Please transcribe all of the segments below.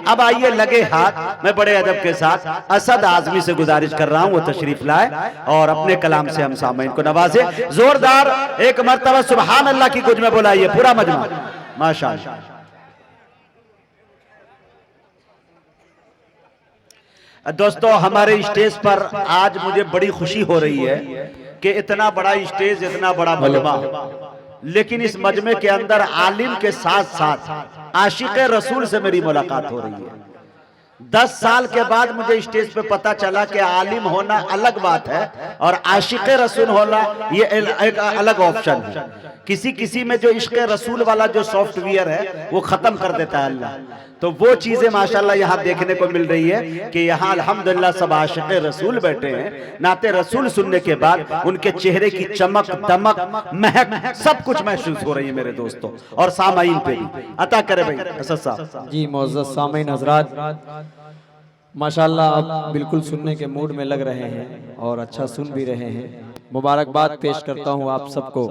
अब आइए लगे हाथ, मैं बड़े अदब के साथ असद आजमी से गुजारिश कर रहा हूं वो तशरीफ लाए और अपने कलाम से हम सामईन को नवाजे। जोरदार एक मर्तबा सुभान अल्लाह की गुज में बुलाइए पूरा मजमा। माशाअल्लाह। दोस्तों हमारे स्टेज पर आज मुझे बड़ी खुशी हो रही है कि इतना बड़ा स्टेज, इतना बड़ा मजमा, लेकिन इस मजमे के अंदर आलिम के साथ साथ आशिक रसूल से मेरी मुलाकात हो रही है। 10 साल के बाद मुझे स्टेज पे पता चला कि आलिम होना अलग बात है और आशिक रसूल होना ये एक अलग ऑप्शन है। किसी में जो इश्क रसूल वाला जो सॉफ्टवेयर है वो खत्म कर देता है अल्लाह। तो वो चीजें माशाल्लाह यहाँ देखने को मिल रही है कि यहाँ अल्हम्दुलिल्लाह सब आशिक रसूल बैठे हैं। नाते रसूल सुनने के बाद उनके चेहरे की चमक, दमक, महक सब कुछ महसूस हो रही है मेरे दोस्तों और सामाईन पे भी। अता करे भाई असद साहब। जी मोअज़्ज़ज़ सामीन हज़रात, माशाल्लाह आप बिल्कुल सुनने के मूड में लग रहे हैं और अच्छा सुन भी रहे हैं। मुबारकबाद पेश करता हूँ आप सबको।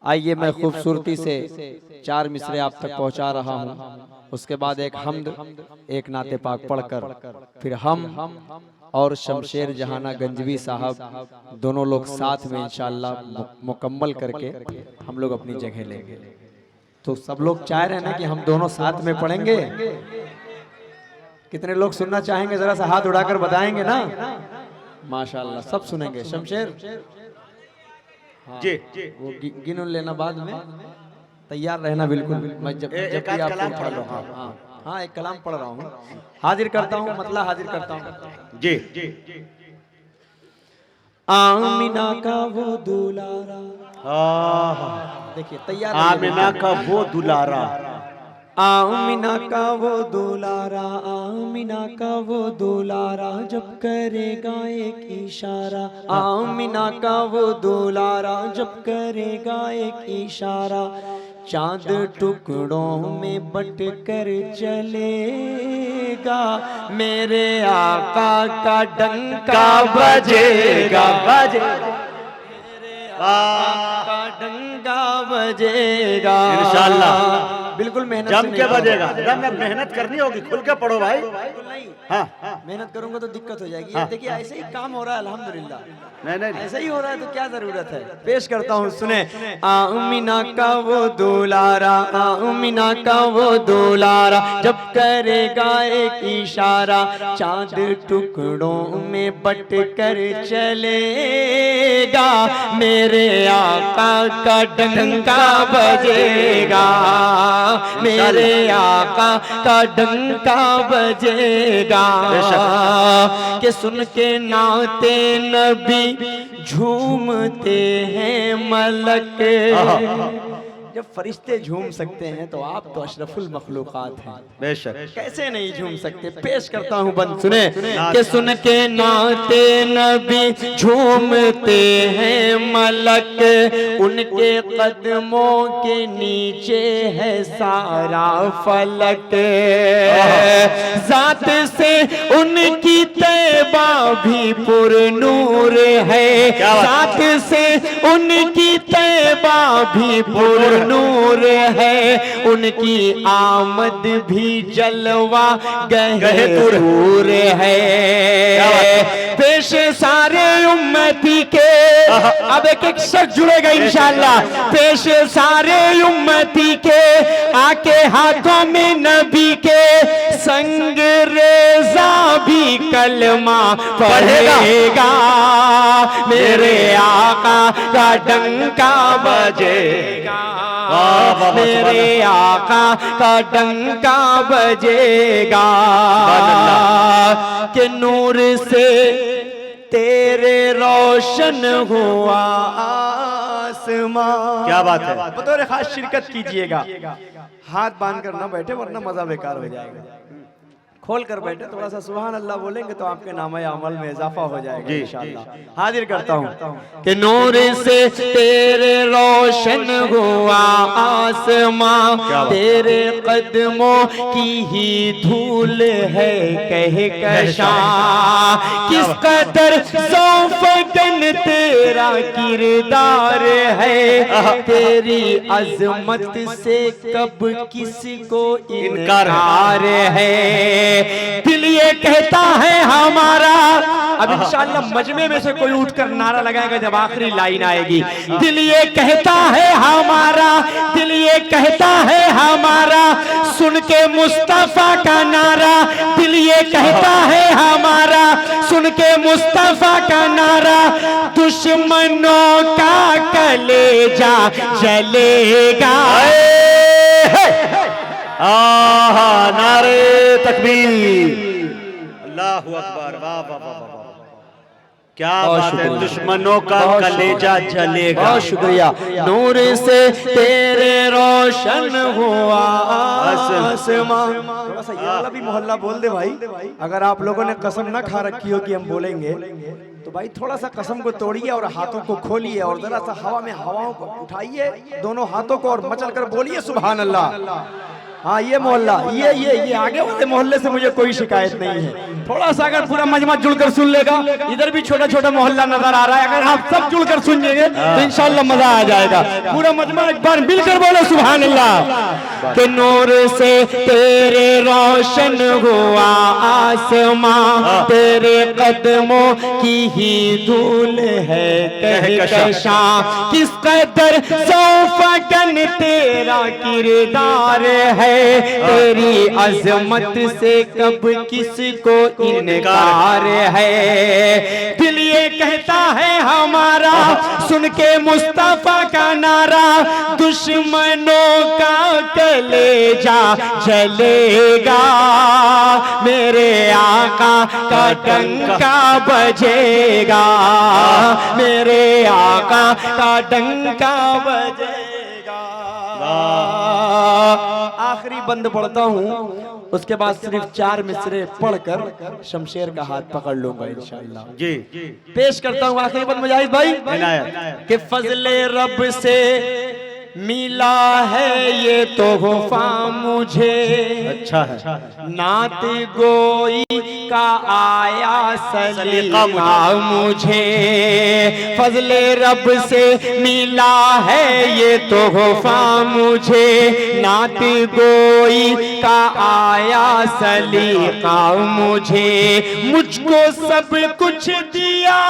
आइए मैं खूबसूरती से 4 मिसरे आप तक पहुँचा रहा हूँ, उसके बाद एक हम्द, एक नाते पाक पढ़कर फिर हम और शमशेर जहाना गंजवी साहब दोनों लोग साथ में इंशाअल्लाह मुकम्मल करके हम लोग अपनी जगह लेंगे। तो सब लोग चाह रहे हैं ना कि हम दोनों साथ में पढ़ेंगे। कितने लोग सुनना चाहेंगे जरा सा हाथ उड़ाकर बताएंगे ना। माशाअल्लाह सब सुनेंगे। शमशेर हाँ, जी वो गिन लेना बाद में, तैयार रहना बिल्कुल। मैं जब भी आप पढ़ रहा हूँ हाँ एक कलाम पढ़ रहा हूँ, हाजिर करता हूँ, मतलब हाजिर करता हूँ जी। आमिना का वो दुलारा, देखिए तैयार, आमिना का वो दुलारा, आमिना का वो दुलारा, आमिना का वो दुलारा जब करेगा एक इशारा, आमिना का वो दुलारा जब करेगा एक इशारा, चांद टुकड़ों में बट कर चलेगा, मेरे आका का डंका बजेगा, मेरे आका का डंका बजेगा इंशाअल्लाह बिल्कुल मेहनत जम के बजेगा। मेहनत करनी होगी, खुल के पढ़ो भाई। हाँ मेहनत करूंगा तो दिक्कत हो जाएगी। हाँ। देखिए ऐसे ही काम हो रहा है अल्हम्दुलिल्लाह, नहीं ऐसा ही हो रहा है तो क्या जरूरत है। पेश करता हूँ सुने। आमिना का वो दुलारा, आमिना का वो दुलारा जब करेगा एक इशारा, चांद टुकड़ों में बट कर चलेगा, मेरे आका का डंका बजेगा, मेरे आका का डंका बजेगा, कि सुन के नाते नबी झूमते हैं मलक। जब फरिश्ते झूम सकते हैं तो आप तो अशरफुल मखलूकात हैं, बेशक कैसे नहीं झूम सकते। पेश करता हूँ बंद सुने। कि सुन के नाते नबी झूमते हैं मलक, उनके कदमों के नीचे है सारा फलक, जात से उनकी तैबा भी पुरनूर है, जात से उनकी तैबा भी पुरनूर है, उनकी आमद भी जलवा गहूर है। पेश सारे उम्मती के, अब एक एक शख्स जुड़ेगा इंशाअल्लाह। पेश सारे उम्मती के, आके हाथों में नबी के, संग रेजा भी कलमा पढ़ेगा, मेरे आका का डंका बजेगा, मेरे आका का डंका बजेगा, कि नूर से तेरे रोशन हुआ आसमां। क्या बात है, बतौर खास शिरकत कीजिएगा। हाथ बांध कर ना बैठे वरना मजा बेकार हो जाएगा, खोल कर बैठे थोड़ा सा सुभान अल्लाह बोलेंगे तो आपके नामे अमल में इजाफा हो जाएगा इंशाअल्लाह। हाजिर करता हूँ कि नूर से तेरे रोशन हुआ आसमां तेरे कदमों की ही धूल है कहकशां। किस कदर सौफगन तेरा किरदार है, तेरी अजमत से कब किसको इनकार है। दिल ये कहता है हमारा, अब इंशाअल्लाह मजमे में से कोई उठकर नारा लगाएगा जब आखिरी लाइन आएगी। दिल ये कहता है हमारा, दिल ये कहता है हमारा, सुन के मुस्तफा का नारा। दिल ये कहता है हमारा, सुन के मुस्तफा का नारा। दुश्मनों का कलेजा जलेगा। आहा, नारे तकबीर, अल्लाहु अकबर, वाह वाह वाह वाह, क्या बात है। दुश्मनों का कलेजा जलेगा। बहुत शुक्रिया। नूर से तेरे रोशन हुआ आसमां। थोड़ा सा ये वाला भी मोहल्ला बोल दे भाई। अगर आप लोगों ने कसम ना खा रखी हो कि हम बोलेंगे, तो भाई थोड़ा सा कसम को तोड़िए और हाथों को खोलिए और जरा सा हवा में हवाओं को उठाइए दोनों हाथों को और मचल कर बोलिए सुभान अल्लाह। हाँ, ये मोहल्ला, ये आगे वाले मोहल्ले से मुझे कोई शिकायत नहीं है। थोड़ा सा अगर पूरा मजमा जुड़कर सुन लेगा, इधर भी छोटा छोटा मोहल्ला नजर आ रहा है, अगर आप सब जुड़कर सुन लेंगे तो इंशाअल्लाह मजा आ जाएगा। पूरा मजमा एक बार मिलकर बोलो सुभान अल्लाह। के नूर से तेरे रोशन हुआ आसमां, तेरे कदमों की ही धूल है कहकशां। किस कदर सौफगन तेरा किरदार है, तेरी अजमत से कब किसको इनकार है। दिल ये कहता है हमारा, सुन के मुस्तफा का नारा। दुश्मनों का कलेजा जलेगा, मेरे आका का डंका बजेगा, मेरे आका का डंका बजेगा। आखिरी बंद पढ़ता हूँ, उसके बाद सिर्फ 4 मिसरे पढ़कर शमशेर का हाथ पकड़ लूंगा इंशाअल्लाह। जी पेश करता हूँ आखिरी बंद मुजाहिद भाई। कि फजले रब से मिला है ये तोहफा मुझे, अच्छा है। नात गोई का आया सलीका मुझे। फजले रब से मिला है ये तोहफा मुझे, नात गोई का आया सलीका मुझे। मुझको सब कुछ दिया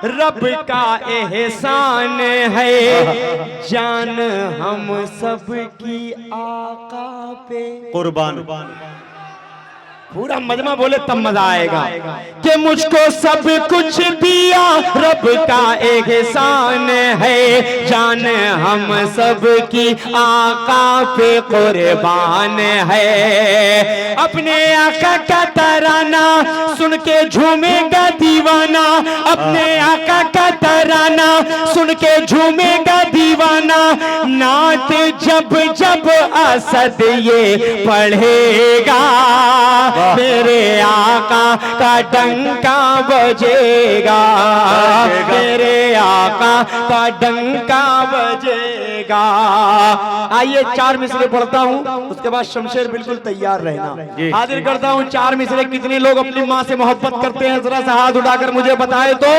रब का एहसान है, जान हम सब की आका पे कुर्बान। पूरा मजमा बोले तब मजा आएगा। कि मुझको सब कुछ दिया रब का एहसान है, जान हम सब की आका पे कुर्बान है। अपने आका का तराना सुन के झूमेगा दीवाना, अपने आका का तराना सुन के झूमेगा दीवाना। नात जब जब असद ये पढ़ेगा, मेरे आका का डंका बजेगा, मेरे आका का डंका बजेगा। आइए 4 मिसरे पढ़ता हूँ, उसके बाद शमशेर बिल्कुल तैयार रहना। हाजिर करता हूँ 4 मिसरे। कितने लोग अपनी माँ से मोहब्बत करते हैं जरा सा हाथ उठाकर मुझे बताए तो।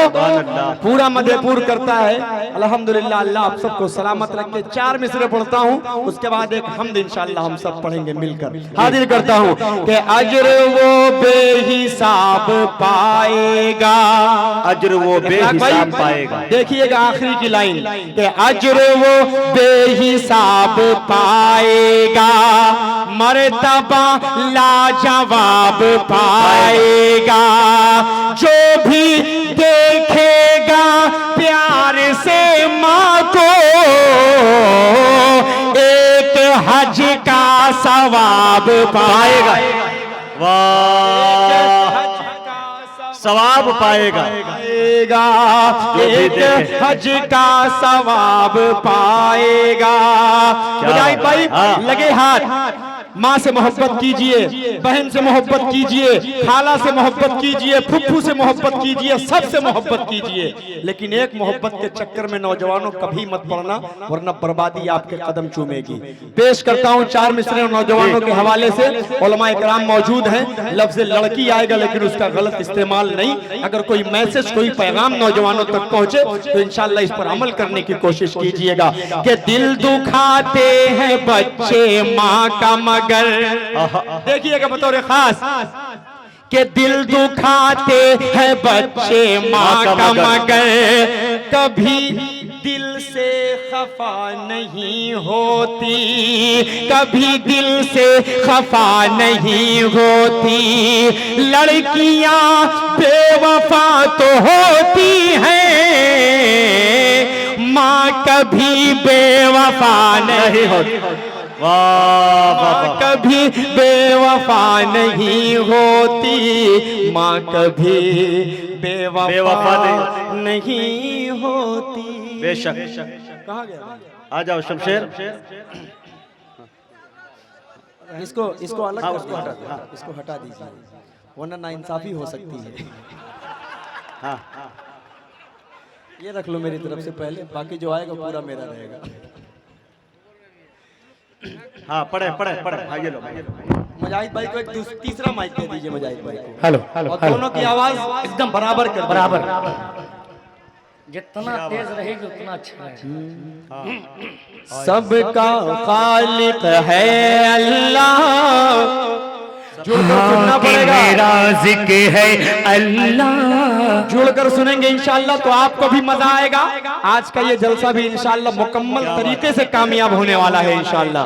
पूरा मधेपुर करता है अल्हम्दुलिल्लाह। अल्लाह आप सबको सलामत रखे। 4 मिसरे पढ़ता हूँ, उसके बाद एक हम्द इंशाअल्लाह हम सब पढ़ेंगे मिलकर। हाजिर करता हूँ कि अजर वो बेहिसाब पाएगा, अजर वो बेहिसाब पाएगा। देखिएगा आखिरी की लाइन कि अजर वो बेहिसाब पाएगा, मर्तबा लाजवाब पाएगा। जो भी देखेगा प्यार से माँ को, एक हज का सवाब पाएगा। वाह, सवाब पाएगा। एक हज का सवाब पाएगा। मुजाहिद भाई लगे हाथ। माँ से मोहब्बत कीजिए, बहन से मोहब्बत कीजिए, खाला से मोहब्बत कीजिए, फुफ्फू से मोहब्बत कीजिए, सबसे मोहब्बत कीजिए, लेकिन एक मोहब्बत के चक्कर में नौजवानों कभी मत पड़ना, वरना बर्बादी आपके कदम चूमेगी। पेश करता हूँ 4 मिसरे नौजवानों के हवाले से। उलमा इकराम मौजूद हैं, लफ्ज लड़की आएगा लेकिन उसका गलत इस्तेमाल नहीं। अगर कोई मैसेज, कोई पैगाम नौजवानों तक पहुंचे तो इंशाल्लाह इस पर अमल करने की कोशिश कीजिएगा। कि दिल दुखाते हैं बच्चे माँ का मगर, देखिएगा बतौर खास, के दिल दुखाते हैं बच्चे माँ का मगर, कभी दिल से खफा नहीं होती, कभी दिल से खफा नहीं होती। लड़कियां बेवफा तो होती हैं, माँ कभी बेवफा नहीं होती, कभी बेवफा नहीं होती, माँ कभी बेवफा नहीं होती। बेशक। कहाँ गया? आ जाओ शमशेर। इसको अलग कर दीजिए, इसको हटा दीजिए, वरना नाइंसाफी हो सकती है। हाँ, ये रख लो मेरी तरफ से पहले, बाकी जो आएगा पूरा मेरा रहेगा। हाँ, पढ़े पढ़े पढ़े। हाँ, ये लो। मुजाहिद भाई को एक तीसरा माइक दे दीजिए मुजाहिद भाई को। हेलो और दोनों की आवाज एकदम बराबर कर, बराबर। जितना तेज रहेगी उतना अच्छा है। सबका खालिक है अल्लाह, जुड़कर सुनना पड़ेगा। राज़िक है अल्लाह, जुड़कर सुनेंगे इंशाल्लाह तो आपको भी मजा आएगा। आज का ये जलसा भी इंशाल्लाह मुकम्मल तरीके से कामयाब होने वाला है इंशाल्लाह।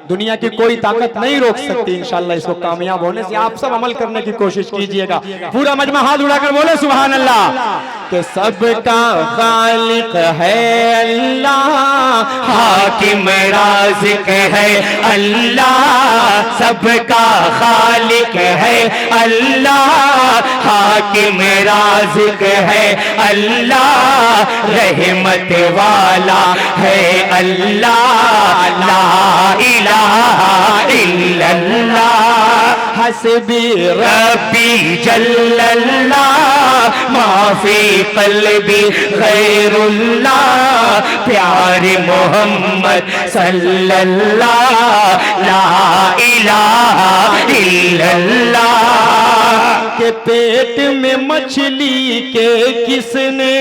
दुनिया की कोई ताकत नहीं रोक सकती इंशाल्लाह इसको कामयाब होने से। आप सब अमल करने की कोशिश कीजिएगा। पूरा मजमा हाथ उड़ाकर बोले सुभान अल्लाह। कि सबका खालिक है अल्लाह, हाकिम राज़िक है अल्लाह, सबका खालिक है अल्लाह, हाकिम राज़िक है अल्लाह, रहमत वाला है अल्लाह, ला इलाहा इल्लल्लाह, हस्बी रब्बी जल्लल्लाह, माफी क़ल्बी गैरुल्लाह, प्यारे मोहम्मद सल्लल्लाह, ला इलाहा इल्लल्लाह। के पेट में मछली के किसने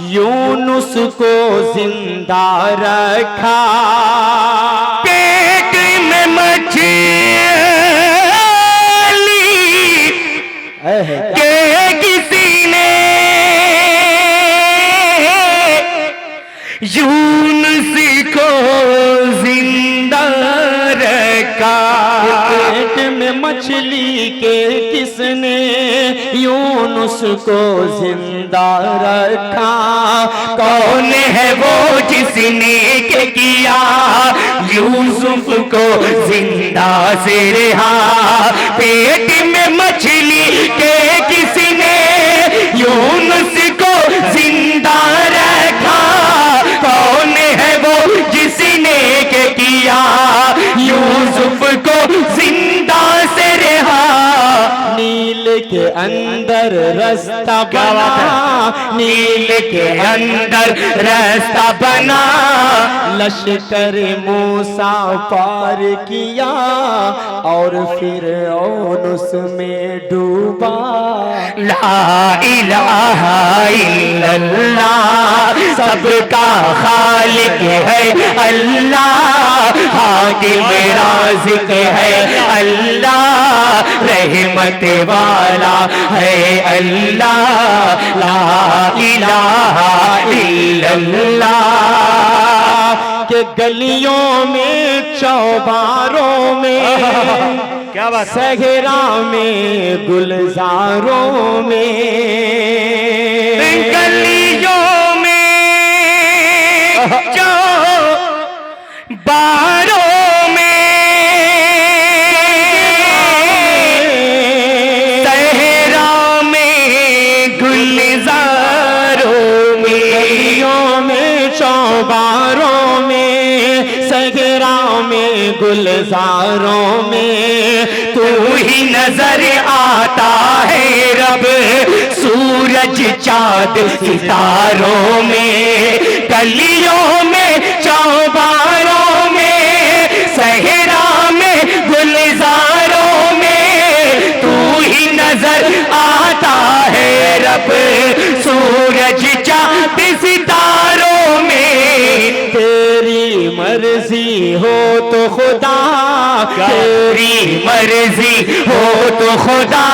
यूनुस को जिंदा रखा, पेट में मछली के किसी ने यूनुस को जिंदा रखा, पेट में मछली के किसने यूनुस को जिंदा रखा। कौन है वो जिसने के किया यूसुफ को जिंदा से रहा, पेट में मछली के किसने यूनुस को जिंदा रखा, कौन है वो जिसने के किया यूसुफ को जिंदा से रहा। नील के अंदर रास्ता बना, नील के अंदर रास्ता बना, लश्कर मूसा पार किया और फिर उसमें डूबा। ला इलाहा इल्लल्लाह, सबका खालिक है अल्लाह, हाकिम राज़िक है अल्लाह, रहमत वाला है अल्लाह, ला इलाहा इल्लल्लाह। के गलियों में चौबारों में, क्या बात है? सहरा में गुलजारों में, गलियों में बारों में, सहरा में गुलजारों में, गलियों में चौबारों में, सहरा में गुलजारों में तू ही नजर आता है रब, सूरज चाँद सितारों में, गलियों में चौबारों में, सहरा में गुलजारों में तू ही नजर आता है रब, सूरज चाँद सितारों में। तेरी मर्जी हो तो खुदा, तेरी मर्जी हो तो खुदा,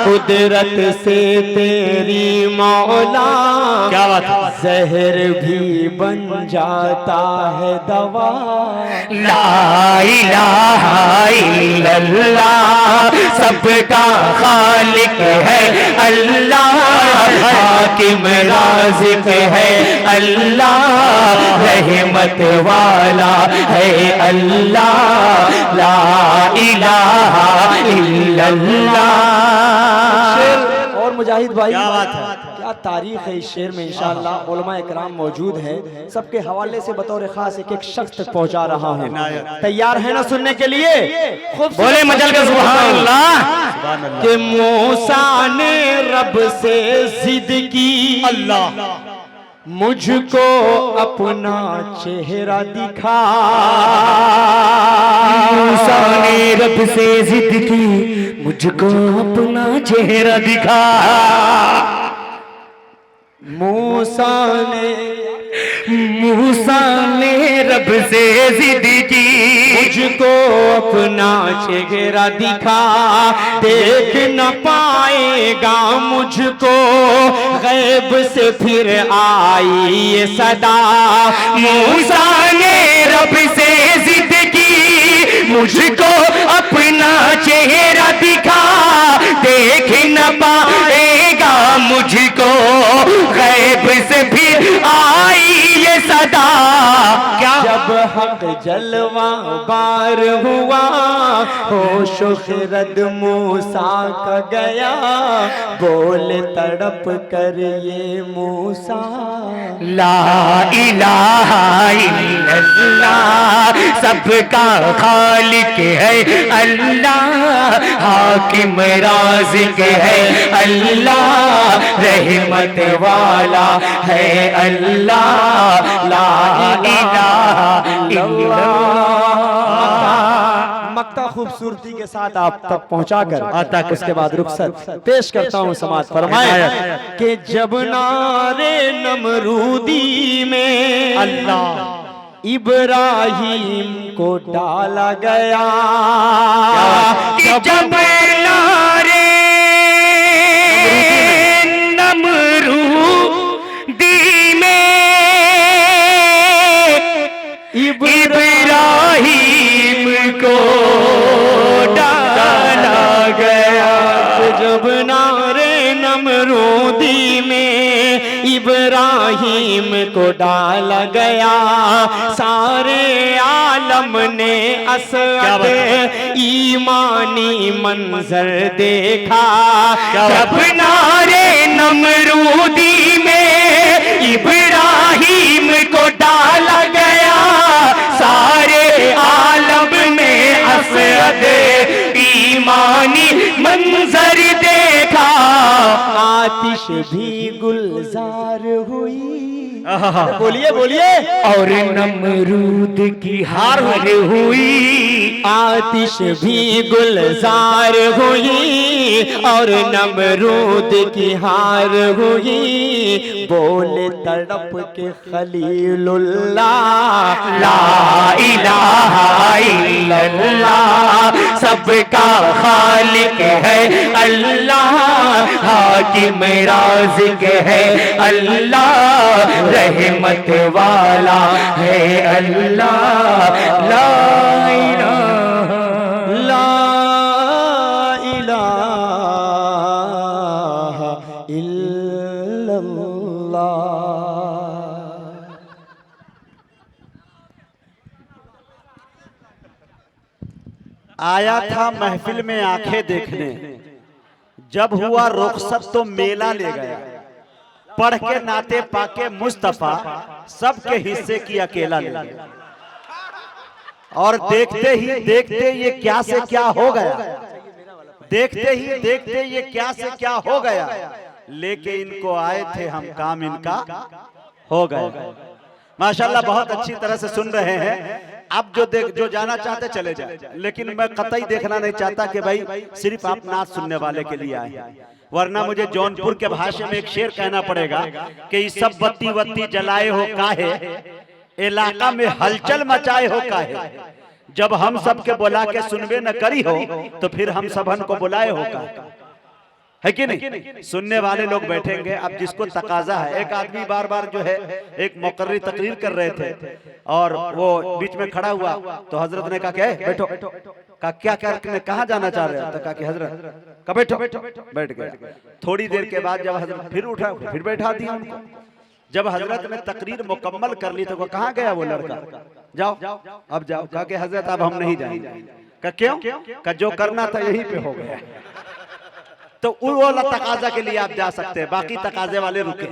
कुदरत से तेरी मौला, क्या बात है? जहर भी बन जाता है दवा। ला इलाहा इल्लल्लाह, सबका खालिक है अल्लाह, हाकिम राज़िक है अल्लाह, रहमत वाला है अल्लाह, ला इलाहा इल्लल्लाह। और मुजाहिद भाई, क्या बात है? क्या तारीख है इस शेर में। इंशाअल्लाह उलमा इकराम मौजूद हैं, सबके हवाले से बतौर खास एक एक शख्स तक पहुंचा रहा हूं। तैयार है ना सुनने के लिए? बोले मजल का सुभान अल्लाह। कि मूसा ने रब से जिद की, अल्लाह मुझको अपना चेहरा दिखा। मूसा ने रब से जिद की, मुझको अपना चेहरा दिखा। मूसा ने रब से जिद की, मुझको अपना चेहरा दिखा, देख न पाएगा मुझको गैब से फिर आई ये सदा। मूसा ने रब से जिद की, मुझको अपना चेहरा दिखा, देख न पाएगा मुझको गैब से फिर आई ये सदा। क्या जब हक जलवा बार हुआ, होश खिरद मूसा का गया, बोल तड़प कर ये मूसा। ला इलाहा इल्लल्लाह, सबका खालिक है अल्लाह, हाकिम राज़िक है अल्लाह, रहमत वाला है अल्लाह, ला इलाहा इल्लल्लाह। मक्ता खूबसूरती के साथ आप तक पहुंचाकर उसके बाद रुखसत पेश करता हूं। समाज फरमाए कि जब नारे नमरूदी में अल्लाह इब्राहिम को डाला गया, जब नारे नमरूदी में इब्राहिम को डाला गया, जब नारे नमरूदी में इब्राहिम को डाला गया, सारे आलम ने असद ईमानी मंजर देखा। जब नारे नमरूदी में इब्राहिम को डाला गया, सारे आलम में असद ईमानी मंजर देखा। आतिश भी गुलजार हुई, बोलिए बोलिए, और नमरूद की हार हुई। आतिश भी गुलजार हुई और नमरूद की हार हुई, बोले तड़प के खलीलुल्लाह, ला इलाहा इल्लल्लाह, सबका खालिक है अल्लाह, हाकिम राज़िक है अल्लाह, रहमत वाला है अल्लाह, ला इलाहा इल्लल्लाह। आया था महफिल में आंखें देखने, जब हुआ रुखसत तो मेला ले गया, पढ़ के नाते पाके मुस्तफा, सबके हिस्से की अकेला ले गया। और देखते ये क्या से क्या हो गया, देखते ये क्या से क्या हो गया, लेके इनको आए थे हम, काम इनका हो गया। माशाल्लाह बहुत अच्छी तरह से सुन रहे हैं। अब जो जाना चाहते चले जाए, लेकिन मैं कतई देखना नहीं चाहता कि भाई सिर्फ आप नाच सुनने वाले के लिए आए, वरना मुझे जौनपुर के भाषा में एक शेर कहना पड़ेगा कि ये सब बत्ती वत्ती जलाए हो काहे, इलाका में हलचल मचाए हो काहे, जब हम सबके बुला के सुनबे न करी हो तो फिर हम सबन को बुलाए हो काहे, है कि नहीं। सुनने वाले लोग बैठेंगे। अब जिसको तकाजा है, एक आदमी बार बार जो है एक मुकर्री तकरीर कर रहे थे और वो बीच में खड़ा हुआ तो हजरत ने कहा क्या बैठो, कहा क्या करने कहाँ जाना चाह रहे हो, तो कहा कि हजरत का बैठो, बैठ गए। थोड़ी देर के बाद जब हजरत फिर उठा फिर बैठा दिया उनको। जब हजरत ने तकरीर मुकम्मल कर ली तो वो कहाँ गया वो लड़का, जाओ अब जाओ। कहा कि हजरत अब हम नहीं जाएंगे। कहा क्यों? कहा जो करना था यहीं पे हो गया। तो वो तकाजा के लिए आप जा सकते हैं, बाकी तकाजे वाले रुके।